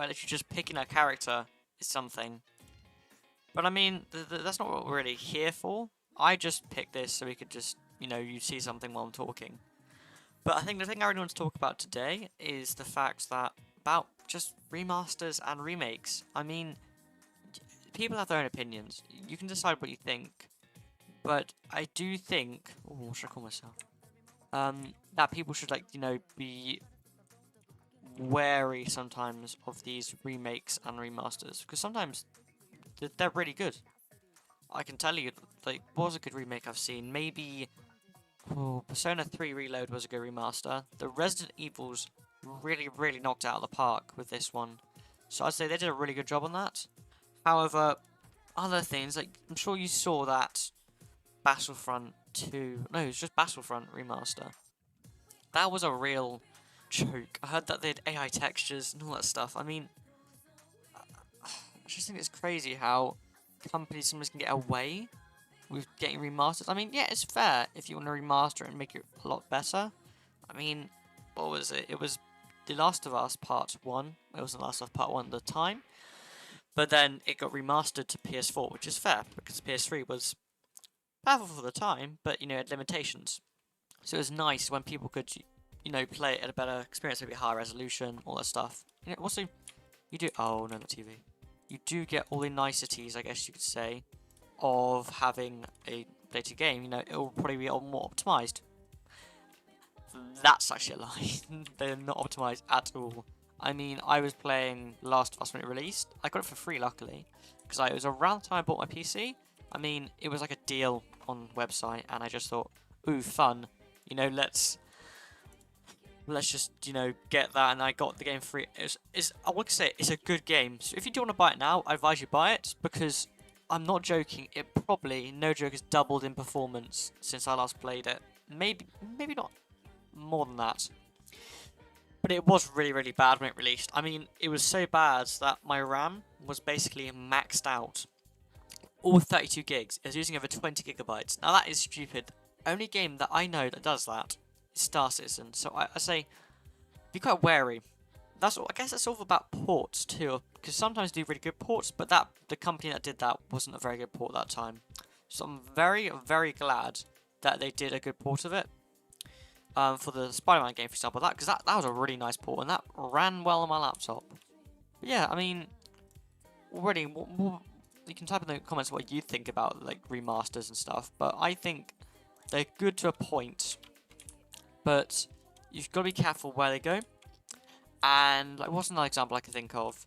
Right, literally just picking a character is something. But I mean, that's not what we're really here for. I just picked this so we could just, you see something while I'm talking. But I think the thing I really want to talk about today is the fact that about just remasters and remakes. I mean, people have their own opinions. You can decide what you think. But I do think, oh, what should I call myself? That people should be wary sometimes of these remakes and remasters because sometimes they're really good. I can tell you, what was a good remake I've seen? Maybe Persona 3 Reload was a good remaster. The Resident Evils really, really knocked it out of the park with this one. So I'd say they did a really good job on that. However, other things, I'm sure you saw that Battlefront 2... No, it was just Battlefront remaster. That was a real joke. I heard that they had AI textures and all that stuff. I mean, I just think it's crazy how companies sometimes can get away with getting remasters. I mean, yeah, it's fair if you want to remaster it and make it a lot better. I mean, what was it? It was The Last of Us Part 1. It wasn't The Last of Us Part 1 at the time. But then it got remastered to PS4, which is fair, because PS3 was powerful for the time, but, it had limitations. So it was nice when people could, play it at a better experience, maybe higher resolution, all that stuff. Also, you do... Oh, no, not TV. You do get all the niceties, I guess you could say, of having a updated game. It will probably be more optimized. That's actually a lie. They're not optimized at all. I mean, I was playing Last of Us when it released. I got it for free, luckily, because it was around the time I bought my PC. I mean, it was like a deal on website, and I just thought, ooh, fun. Let's just, get that, and I got the game free. I want to say it's a good game. So if you do want to buy it now, I advise you buy it, because I'm not joking, it probably, no joke, has doubled in performance since I last played it. Maybe not more than that. But it was really, really bad when it released. I mean, it was so bad that my RAM was basically maxed out. All 32 gigs. It was using over 20 gigabytes. Now that is stupid. Only game that I know that does that is Star Citizen. So I say, be quite wary. I guess that's all about ports too, because sometimes do really good ports, but the company that did that wasn't a very good port that time. So I'm very, very glad that they did a good port of it. For the Spider-Man game, for example, because that was a really nice port, and that ran well on my laptop. But yeah, I mean, already, you can type in the comments what you think about remasters and stuff, but I think they're good to a point, but you've got to be careful where they go. And what's another example I can think of?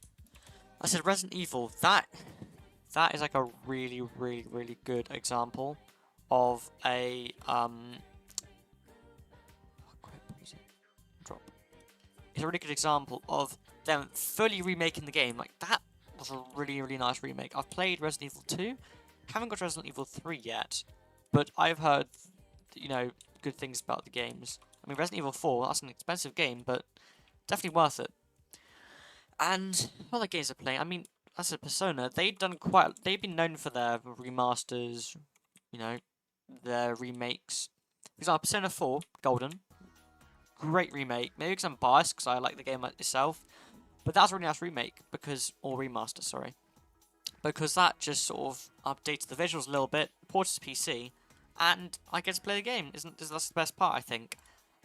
I said Resident Evil. That is a really, really, really good example of a It's a really good example of them fully remaking the game. That was a really, really nice remake. I've played Resident Evil 2, haven't got Resident Evil 3 yet, but I've heard, good things about the games. I mean, Resident Evil 4, that's an expensive game, but definitely worth it. And other games I play, I mean, as a Persona, they've been known for their remasters, their remakes. For example, Persona 4 Golden, great remake. Maybe because I'm biased because I like the game itself, but that's a really nice remake or remaster, sorry, because that just sort of updates the visuals a little bit, ports to PC, and I get to play the game. That's the best part, I think.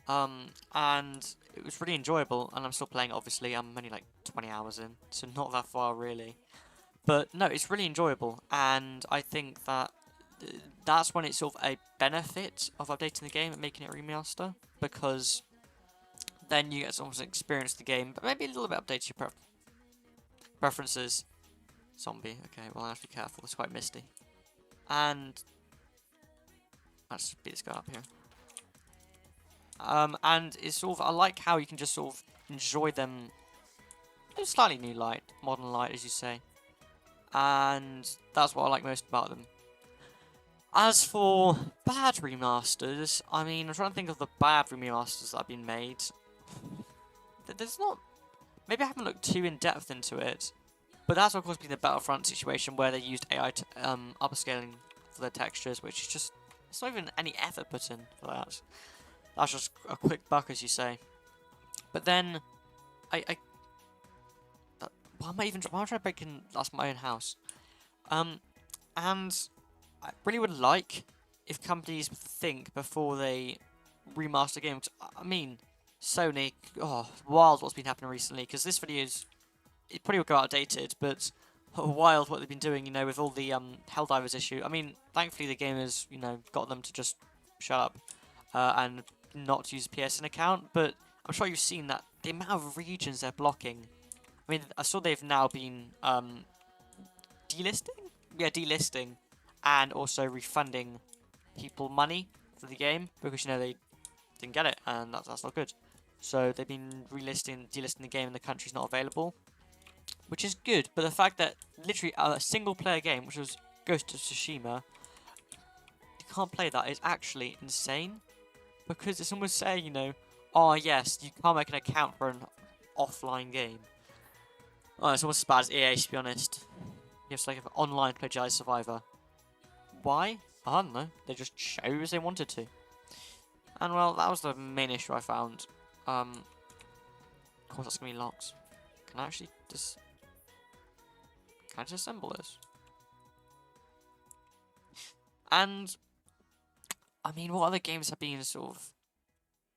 And it was really enjoyable, and I'm still playing it, obviously. I'm only 20 hours in, so not that far really. But no, it's really enjoyable, and I think that that's when it's sort of a benefit of updating the game and making it a remaster, because then you get to almost experience the game, but maybe a little bit updates your preferences. Zombie, okay, well I have to be careful, it's quite misty. And let's beat this guy up here. And it's sort of, I like how you can just sort of enjoy them in a slightly new light, modern light, as you say. And that's what I like most about them. As for bad remasters, I mean, I'm trying to think of the bad remasters that have been made. There's not... Maybe I haven't looked too in-depth into it, but that's of course been the Battlefront situation where they used AI upscaling for their textures, which is just... It's not even any effort put in for that. That's just a quick buck, as you say. But then, why am I trying to break in? That's my own house. And I really would like if companies think before they remaster games. I mean, Sony, wild what's been happening recently, because this video it probably will go outdated, but wild what they've been doing, with all the Helldivers issue. I mean, thankfully the game has, got them to just shut up and not use a PSN account, but I'm sure you've seen that the amount of regions they're blocking. I mean, I saw they've now been delisting? Yeah, delisting, and also refunding people money for the game, because, they didn't get it, and that's not good. So they've been delisting the game and the country's not available, which is good, but the fact that literally a single player game, which was Ghost of Tsushima, you can't play that is actually insane, because it's almost saying, oh yes, you can't make an account for an offline game. Oh, it's almost as bad as EA, to be honest. You have to like an online play Jedi Survivor. Why? I don't know. They just chose they wanted to. And well, that was the main issue I found. Of course, that's gonna be locked. Can I actually just? Can I disassemble this? And I mean, what other games have been sort of?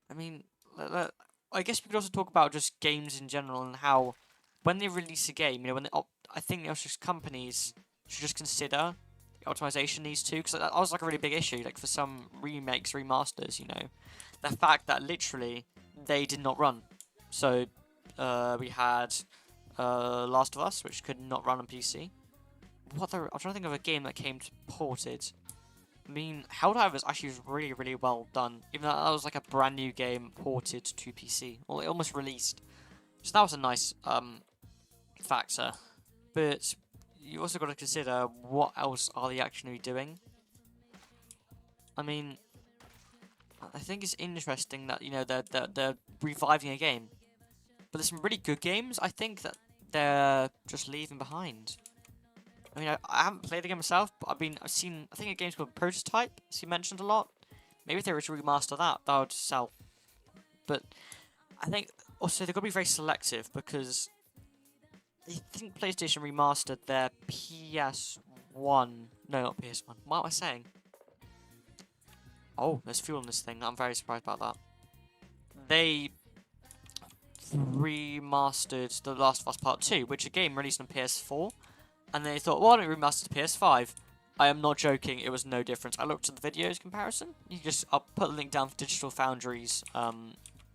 I mean, I guess we could also talk about just games in general and how when they release a game, when I think those companies should just consider the optimization needs to, because that was like a really big issue, like for some remakes, remasters, the fact that literally they did not run. So we had Last of Us, which could not run on PC. I'm trying to think of a game that came ported. I mean, Helldivers actually was really, really well done, even though that was like a brand new game ported to PC. Well, it almost released. So that was a nice factor. But you also got to consider what else are they actually doing. I mean, I think it's interesting that, they're reviving a game. But there's some really good games, I think, that they're just leaving behind. I mean, I haven't played the game myself, but I've seen, I think a game's called Prototype, as you mentioned a lot. Maybe if they were to remaster that would sell. But I think also they've got to be very selective, because I think PlayStation remastered their PS1. No, not PS1. What am I saying? Oh, there's fuel in this thing. I'm very surprised about that. They remastered The Last of Us Part 2, which is a game released on PS4. And they thought, why don't we remaster to PS5? I am not joking, it was no difference. I looked at the videos comparison. I'll put a link down for Digital Foundry's,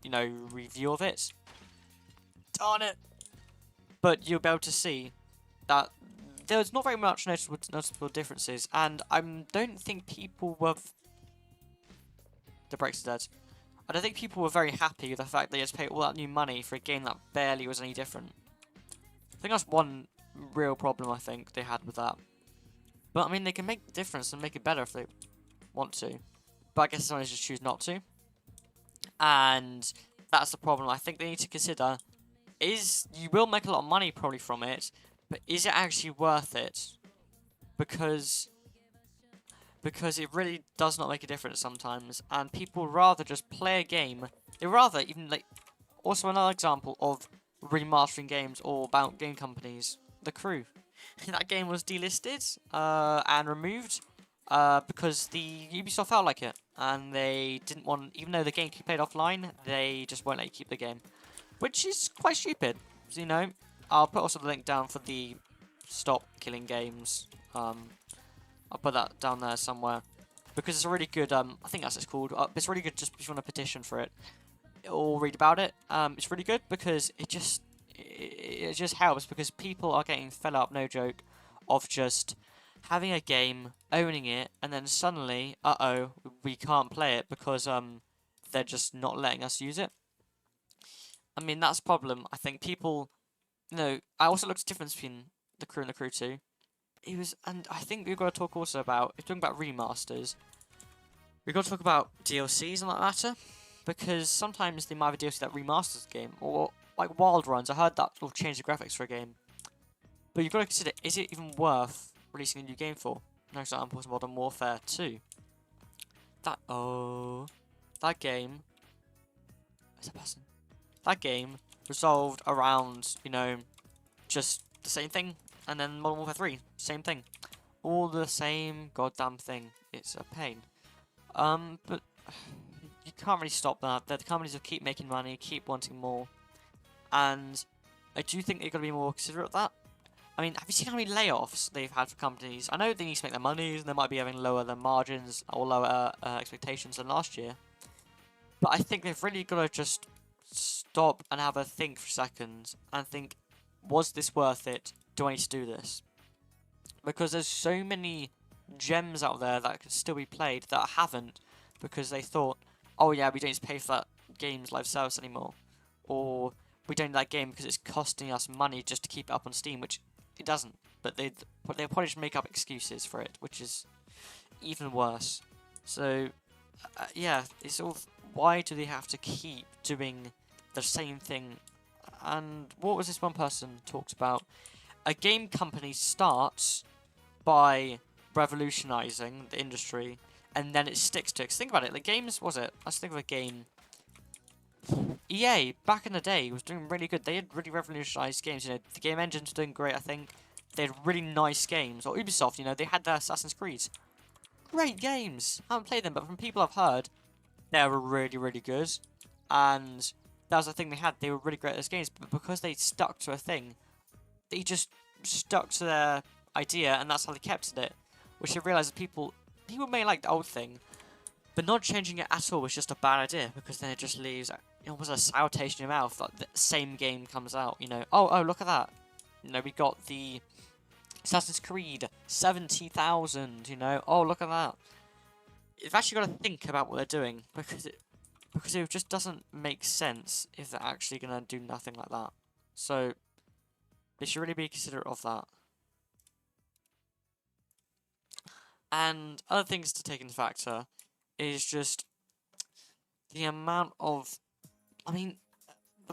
review of it. Darn it! But you'll be able to see that there's not very much noticeable differences, and I don't think people were... The brakes are dead. I don't think people were very happy with the fact they just paid all that new money for a game that barely was any different. I think that's one real problem I think they had with that. But I mean, they can make the difference and make it better if they want to. But I guess some just choose not to. And that's the problem I think they need to consider. You will make a lot of money probably from it, but is it actually worth it? Because it really does not make a difference sometimes, and people rather just play a game. They rather even also another example of remastering games or about game companies. The Crew. That game was delisted and removed because the Ubisoft felt like it, and they didn't want, even though the game could be played offline, they just won't let you keep the game, which is quite stupid. So, I'll put also the link down for the Stop Killing Games. I'll put that down there somewhere because it's a really good. I think that's what it's called. It's really good just if you want to petition for it or read about it. It's really good because it just helps, because people are getting fed up, no joke, of just having a game, owning it, and then suddenly, we can't play it because they're just not letting us use it. I mean, that's a problem. I think people, I also looked at the difference between The Crew and The Crew 2. And I think we've got to talk also about, if we're talking about remasters, we've got to talk about DLCs and that matter, because sometimes they might have a DLC that remasters the game, or like Wild Runs, I heard that will change the graphics for a game. But you've got to consider, is it even worth releasing a new game for? An example is Modern Warfare 2. That game... Is that person? That game resolved around, just the same thing. And then Modern Warfare 3, same thing. All the same goddamn thing. It's a pain. But you can't really stop that. The companies will keep making money, keep wanting more. And I do think they've got to be more considerate of that. I mean, have you seen how many layoffs they've had for companies? I know they need to make their money, and they might be having lower than margins or lower expectations than last year. But I think they've really got to just stop and have a think for a second and think, was this worth it? Do I need to do this? Because there's so many gems out there that could still be played that haven't because they thought, oh yeah, we don't need to pay for that game's live service anymore. Or we don't need that game because it's costing us money just to keep it up on Steam, which it doesn't. But they'll probably just make up excuses for it, which is even worse. So, yeah, it's all. Why do they have to keep doing the same thing? And what was this one person talked about? A game company starts by revolutionizing the industry, and then it sticks to it. 'Cause think about it, the games, was it? Let's think of a game. EA, back in the day, was doing really good. They had really revolutionized games. You know, the game engine's doing great, I think. They had really nice games. Or Ubisoft, you know, they had their Assassin's Creed. Great games! I haven't played them, but from people I've heard, they were really, really good. And that was the thing they had. They were really great at those games, but because they stuck to a thing, they just stuck to their idea, and that's how they kept it. Which they realised that people may like the old thing, but not changing it at all was just a bad idea, because then it just leaves, you know, was a sour taste in your mouth that the same game comes out, you know. Oh, look at that. You know, we got the Assassin's Creed 70,000, you know. Oh, look at that. You've actually got to think about what they're doing, because it just doesn't make sense if they're actually going to do nothing like that. So they should really be considerate of that. And other things to take into factor is just the amount of... I mean,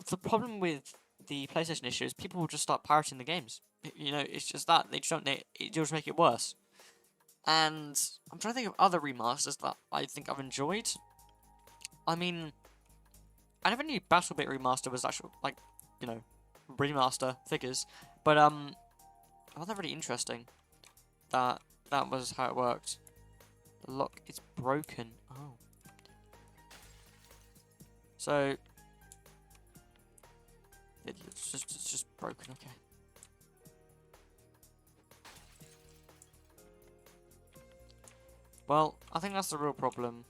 the problem with the PlayStation issue is people will just start pirating the games. You know, it's just that. They just don't... It'll just make it worse. And I'm trying to think of other remasters that I think I've enjoyed. I mean, I never knew BattleBit Remaster was actually, like, you know, remaster figures. But, I found that really interesting. That was how it worked. The lock is broken. Oh. So, it's just broken, okay. Well, I think that's the real problem.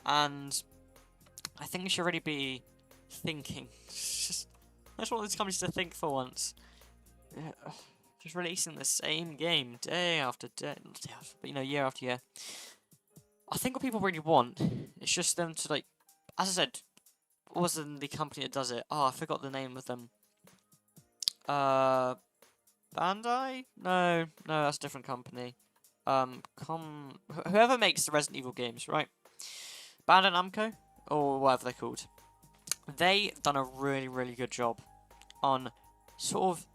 And I think we should already be thinking. I just want these companies to think for once. Just releasing the same game day after day, but you know, year after year. I think what people really want is just them to, like, as I said, what was the company that does it? Oh, I forgot the name of them. Bandai? No, that's a different company. Whoever makes the Resident Evil games, right? Bandai Namco, or whatever they're called. They've done a really, really good job on sort of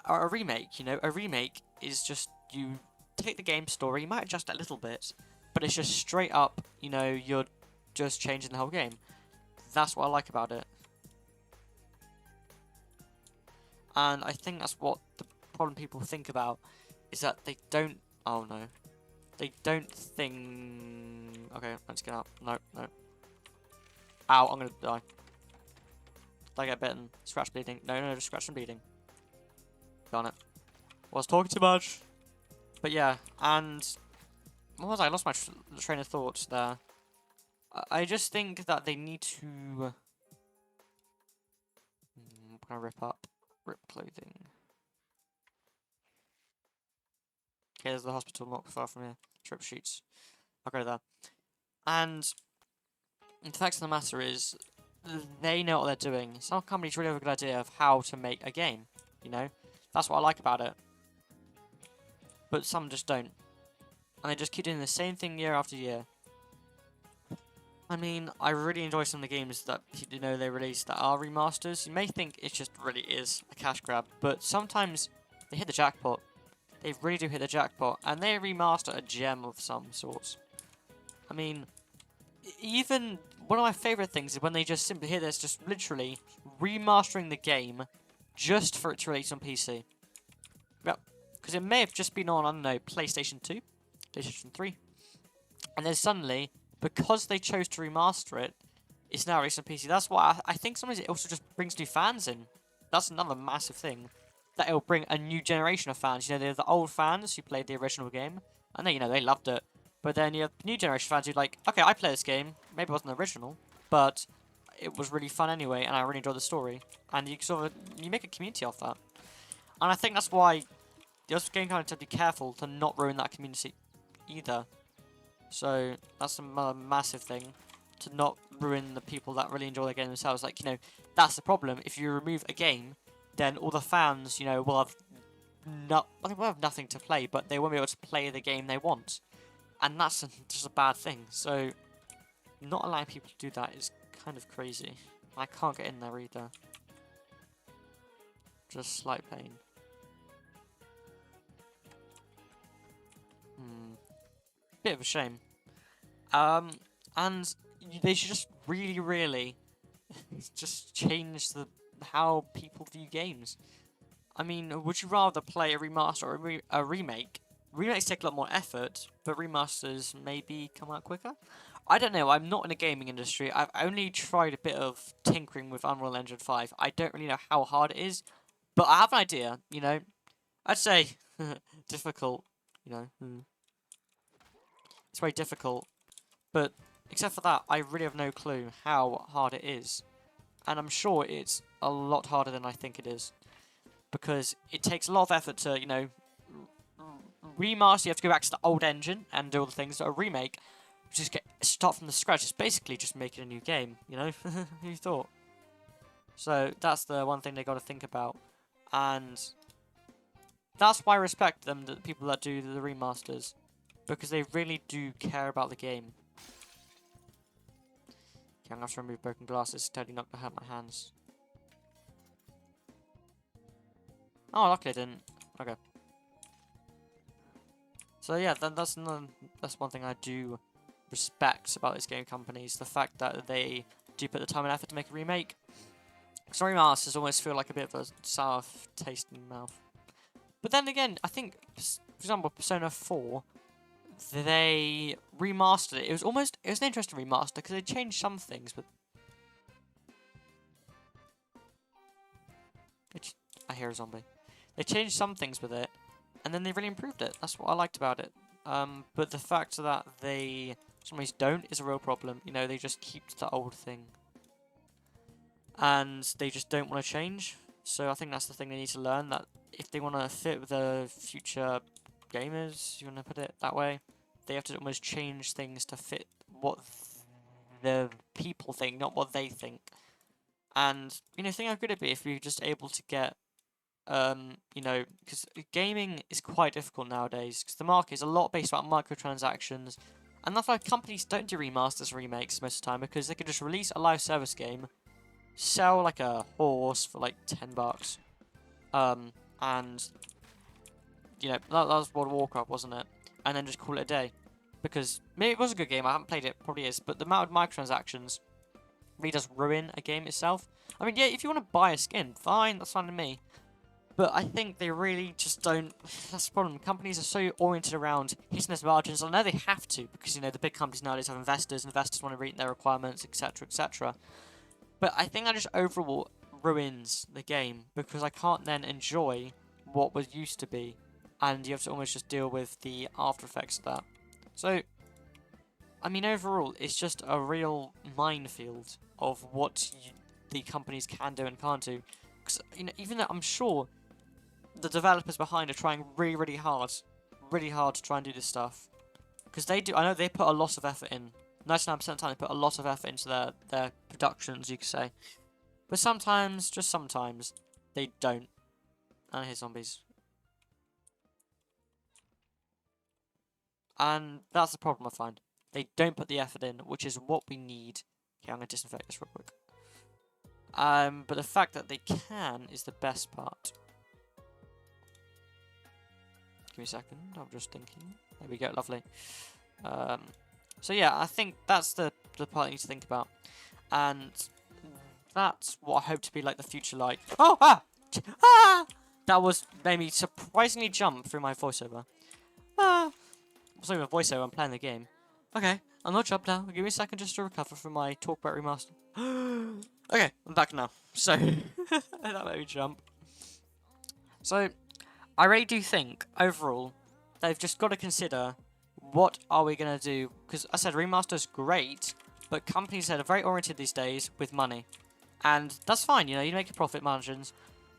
a remake, you know. A remake is just, you take the game story, you might adjust it a little bit, but it's just straight up, you know, you're just changing the whole game. That's what I like about it. And I think that's what the problem people think about, is that they don't... Oh, no. They don't think... Okay, let's get up. No. Ow, I'm gonna die. Did I get bitten? Scratch bleeding. No, just scratch and bleeding. Darn it. Was talking too much. But yeah, and... What was I? lost my train of thought there. I just think that they need to... I'm gonna rip clothing. Okay, there's the hospital not far from here. Trip sheets. I'll go there. And the fact of the matter is, they know what they're doing. Some companies really have a good idea of how to make a game, you know? That's what I like about it. But some just don't. And they just keep doing the same thing year after year. I mean, I really enjoy some of the games that, you know, they release that are remasters. You may think it just really is a cash grab, but sometimes they hit the jackpot. They really do hit the jackpot, and they remaster a gem of some sorts. I mean, even one of my favourite things is when they just simply, here there's just literally remastering the game just for it to release on PC. Yep. Because it may have just been on, I don't know, PlayStation 2, PlayStation 3. And then suddenly, because they chose to remaster it, it's now released on PC. That's why I think sometimes it also just brings new fans in. That's another massive thing. That it'll bring a new generation of fans. You know, they're the old fans who played the original game. And they, you know, they loved it. But then you have new generation fans who like, okay, I play this game. Maybe it wasn't the original, but it was really fun anyway, and I really enjoyed the story. And you sort of, you make a community off that. And I think that's why the other game companies have to be careful to not ruin that community either. So that's a massive thing, to not ruin the people that really enjoy the game themselves. Like, you know, that's the problem. If you remove a game, then all the fans, you know, will have will have nothing to play, but they won't be able to play the game they want. And that's just a bad thing. So not allowing people to do that is kind of crazy. I can't get in there either. Just slight pain. Bit of a shame. And they should just really just change how people view games. I mean, would you rather play a remaster or a remake? Remakes take a lot more effort, but remasters maybe come out quicker? I don't know, I'm not in the gaming industry. I've only tried a bit of tinkering with Unreal Engine 5. I don't really know how hard it is, but I have an idea, you know. I'd say difficult, you know. It's very difficult, but except for that, I really have no clue how hard it is. And I'm sure it's a lot harder than I think it is. Because it takes a lot of effort to, you know, remaster. You have to go back to the old engine and do all the things that a remake. Just start from the scratch. It's basically just making a new game, you know? Who thought? So that's the one thing they got to think about. And that's why I respect them, the people that do the remasters. Because they really do care about the game. Okay, I'm going to have to remove broken glass. It's totally not going to hurt my hands. Oh, luckily I didn't. Okay. So yeah, that's one thing I do respect about these game companies. The fact that they do put the time and effort to make a remake. Because remasters almost feel like a bit of a sour taste in the mouth. But then again, I think, for example, Persona 4, they remastered it. It was an interesting remaster because they changed some things, but I hear a zombie. They changed some things with it, and then they really improved it. That's what I liked about it. But the fact that they sometimes don't is a real problem. You know, they just keep the old thing, and they just don't want to change. So I think that's the thing they need to learn, that if they want to fit with the future gamers, you want to put it that way, they have to almost change things to fit what the people think, not what they think. And, you know, think how good it'd be if we were just able to get, you know, because gaming is quite difficult nowadays, because the market is a lot based on microtransactions, and that's why companies don't do remasters and remakes most of the time, because they can just release a live service game, sell like a horse for like $10, and, you know, that was World of Warcraft, wasn't it? And then just call it a day. Because maybe it was a good game, I haven't played it, probably is, but the amount of microtransactions really does ruin a game itself. I mean, yeah, if you want to buy a skin, fine, that's fine to me. But I think they really just don't. That's the problem. Companies are so oriented around hitting their margins. I know they have to, because, you know, the big companies nowadays have investors. Investors want to meet their requirements, etc., etc. But I think that just overall ruins the game, because I can't then enjoy what was used to be. And you have to almost just deal with the after effects of that. So, I mean, overall, it's just a real minefield of what the companies can do and can't do. Because, you know, even though I'm sure the developers behind are trying really hard to try and do this stuff. Because they do, I know they put a lot of effort in. 99% of the time they put a lot of effort into their productions, you could say. But sometimes, just sometimes, they don't. And I hear zombies. And that's the problem I find. They don't put the effort in, which is what we need. Okay, I'm going to disinfect this real quick. But the fact that they can is the best part. Give me a second, I'm just thinking. There we go, lovely. So yeah, I think that's the the part you need to think about. And that's what I hope to be like the future like. Oh, that made me surprisingly jump through my voiceover. It's not even a voiceover, I'm playing the game. Okay, I'm not jumped now. Give me a second just to recover from my talk about remaster. Okay, I'm back now. So, that made me jump. So, I really do think, overall, they've just got to consider what are we going to do. Because I said remaster's great, but companies that are very oriented these days with money. And that's fine, you know, you make a profit margins.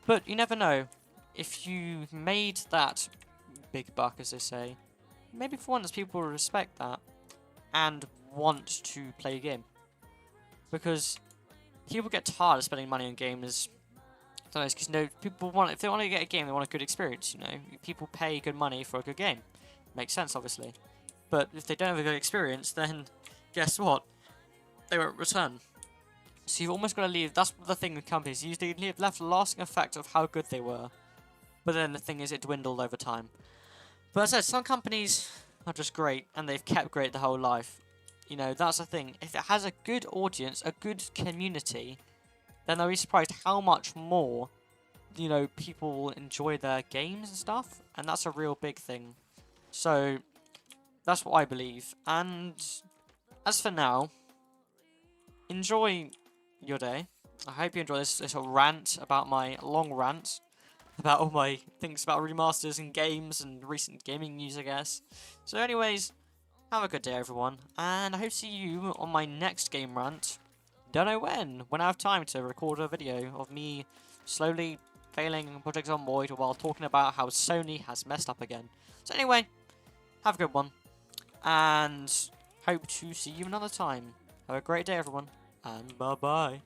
But you never know. If you made that big buck, as they say, maybe for once people will respect that and want to play a game. Because people get tired of spending money on games. I don't know, because, you know, people want, if they want to get a game, they want a good experience, you know. People pay good money for a good game. Makes sense, obviously. But if they don't have a good experience, then guess what? They won't return. So you've almost got to leave, that's the thing with companies, you leave left a lasting effect of how good they were. But then the thing is, it dwindled over time. But as I said, some companies are just great, and they've kept great the whole life. You know, that's the thing. If it has a good audience, a good community, then they'll be surprised how much more, you know, people enjoy their games and stuff. And that's a real big thing. So, that's what I believe. And as for now, enjoy your day. I hope you enjoy this little rant about my long rant about all my things about remasters and games and recent gaming news, I guess. So anyways, have a good day, everyone, and I hope to see you on my next game rant. Don't know when I have time to record a video of me slowly failing Project Zomboid while talking about how Sony has messed up again. So anyway, have a good one, and hope to see you another time. Have a great day, everyone, and bye-bye.